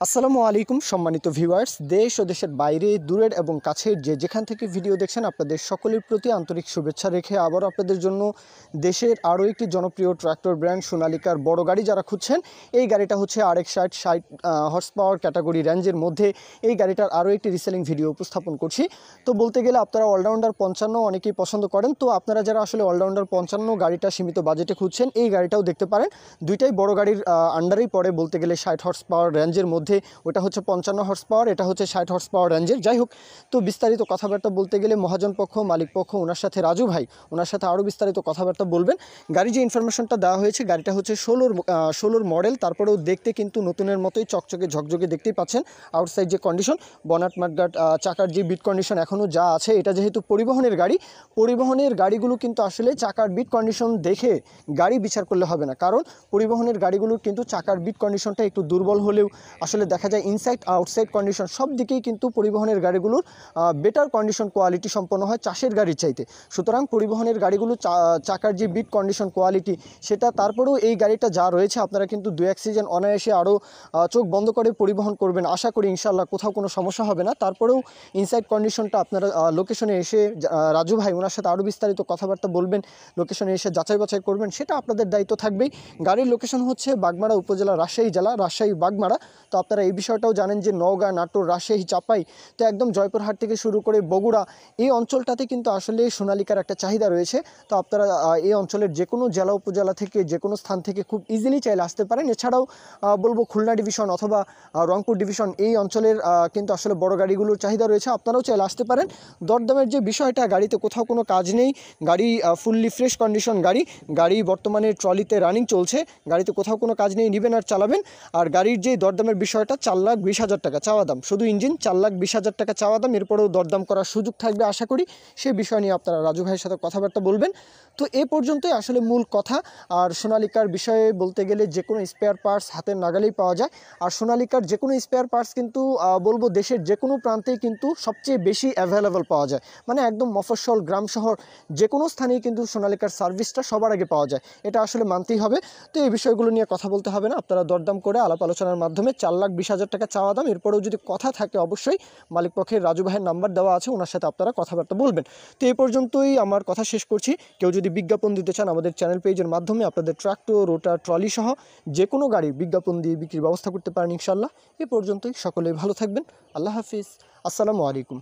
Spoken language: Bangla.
আসসালামু আলাইকুম সম্মানিত ভিউয়ার্স, দেশ ও দেশের বাইরে দূরের এবং কাছের যেখান থেকে ভিডিও দেখছেন আপনাদের সকলের প্রতি আন্তরিক শুভেচ্ছা রেখে আবারও আপনাদের জন্য দেশের আরও একটি জনপ্রিয় ট্র্যাক্টর ব্র্যান্ড সোনালিকার বড় গাড়ি যারা খুঁজছেন, এই গাড়িটা হচ্ছে RX 60 হর্স পাওয়ার ক্যাটাগরি রেঞ্জের মধ্যে এই গাড়িটার আরও একটি রিসেলিং ভিডিও উপস্থাপন করছি। তো বলতে গেলে আপনারা অলরাউন্ডার 55 অনেকেই পছন্দ করেন, তো আপনারা যারা আসলে অলরাউন্ডার 55 গাড়িটা সীমিত বাজেটে খুঁজছেন এই গাড়িটাও দেখতে পারেন। দুইটাই বড় গাড়ির আন্ডারেই পড়ে, বলতে গেলে 60 হর্স পাওয়ার রেঞ্জের মধ্যে। ওটা হচ্ছে 55 হর্স পাওয়ার, এটা হচ্ছে 60 হর্স পাওয়ার রেঞ্জের। যাই হোক, তো বিস্তারিত কথাবার্তা বলতে গেলে মহাজন পক্ষ, মালিক পক্ষ, ওনার সাথে রাজু ভাই, ওনার সাথে আরও বিস্তারিত কথাবার্তা বলবেন। গাড়ি যে ইনফরমেশনটা দেওয়া হয়েছে, গাড়িটা হচ্ছে 16 মডেল, তারপরেও দেখতে কিন্তু নতুনের মতোই চকচকে ঝকঝকে দেখতেই পাচ্ছেন। আউটসাইড যে কন্ডিশন, বনাট মাঠগাট, চাকার যে বিট কন্ডিশন এখনও যা আছে, এটা যেহেতু পরিবহনের গাড়ি, পরিবহনের গাড়িগুলো কিন্তু আসলে চাকার বিট কন্ডিশন দেখে গাড়ি বিচার করলে হবে না, কারণ পরিবহনের গাড়িগুলোর কিন্তু চাকার বিট কন্ডিশনটা একটু দুর্বল হলেও আসলে দেখা যায় ইনসাইড আউটসাইড কন্ডিশন সব দিকেই কিন্তু পরিবহনের গাড়িগুলোর বেটার কন্ডিশন কোয়ালিটি সম্পন্ন হয় চাষের গাড়ির চাইতে। সুতরাং পরিবহনের গাড়িগুলো চাকার যে বিট কন্ডিশন কোয়ালিটি সেটা, তারপরেও এই গাড়িটা যা রয়েছে আপনারা কিন্তু 2-1 সিজন অনায়াসে আরও চোখ বন্ধ করে পরিবহন করবেন, আশা করি ইনশাল্লাহ কোথাও কোনো সমস্যা হবে না। তারপরেও ইনসাইড কন্ডিশনটা আপনারা লোকেশনে এসে রাজু ভাই ওনার সাথে আরও বিস্তারিত কথাবার্তা বলবেন, লোকেশনে এসে যাচাই বাছাই করবেন, সেটা আপনাদের দায়িত্ব থাকবেই। গাড়ির লোকেশন হচ্ছে বাগমারা উপজেলা, রাজশাহী জেলা, রাজশাহী বাগমারা। তো আপনারা এই বিষয়টাও জানেন যে নওগাঁ, নাটোর, রাজশাহী, চাপাই, তো একদম জয়পুরহাট থেকে শুরু করে বগুড়া, এই অঞ্চলটাতে কিন্তু আসলে সোনালিকার একটা চাহিদা রয়েছে। তো আপনারা এই অঞ্চলের যে কোনো জেলা উপজেলা থেকে, যে কোনো স্থান থেকে খুব ইজিলি চাইলে আসতে পারেন। এছাড়াও বলবো খুলনা ডিভিশন অথবা রংপুর ডিভিশন, এই অঞ্চলের কিন্তু আসলে বড় গাড়িগুলোর চাহিদা রয়েছে, আপনারাও চাইলে আসতে পারেন। দরদামের যে বিষয়টা, গাড়িতে কোথাও কোনো কাজ নেই, গাড়ি ফুললি ফ্রেশ কন্ডিশন গাড়ি বর্তমানে ট্রলিতে রানিং চলছে, গাড়িতে কোথাও কোনো কাজ নেই, নেবেন আর চালাবেন। আর গাড়ির যে দরদামের বিষয়টা, 4,20,000 টাকা চাওয়া দাম, শুধু ইঞ্জিন 4,20,000 টাকা চাওয়া দাম, এরপরেও দরদাম করার সুযোগ থাকবে আশা করি। সেই বিষয় নিয়ে আপনারা রাজু ভাইয়ের সাথে কথাবার্তা বলবেন। তো এ পর্যন্তই আসলে মূল কথা। আর সোনালিকার বিষয়ে বলতে গেলে যে কোনো স্পেয়ার পার্টস হাতের নাগালেই পাওয়া যায়। আর সোনালিকার যে কোনো স্পেয়ার পার্টস কিন্তু বলবো দেশের যে কোনো প্রান্তেই কিন্তু সবচেয়ে বেশি অ্যাভেলেবল পাওয়া যায়, মানে একদম মফস্বল, গ্রাম, শহর যে কোনো স্থানেই কিন্তু সোনালিকার সার্ভিসটা সবার আগে পাওয়া যায়, এটা আসলে মানতেই হবে। তো এই বিষয়গুলো নিয়ে কথা বলতে হবে না, আপনারা দরদাম করে আলাপ আলোচনার মাধ্যমে 4,20,000 টাকা চাওয়া দাম, এরপরেও যদি কথা থাকে অবশ্যই মালিক পক্ষের রাজু ভাইয়ের নাম্বার দেওয়া আছে, ওনার সাথে আপনারা কথাবার্তা বলবেন। তো এই পর্যন্তই আমার কথা শেষ করছি। কেউ যদি বিজ্ঞাপন দিতে চান আমাদের চ্যানেল পেজের মাধ্যমে আপনাদের ট্রাক্টর, রোটার, ট্রলি সহ যে কোনো গাড়ির বিজ্ঞাপন দিয়ে বিক্রির ব্যবস্থা করতে পারেন ইনশাল্লাহ। এ পর্যন্তই, সকলেই ভালো থাকবেন। আল্লাহ হাফিজ, আসসালামু আলাইকুম।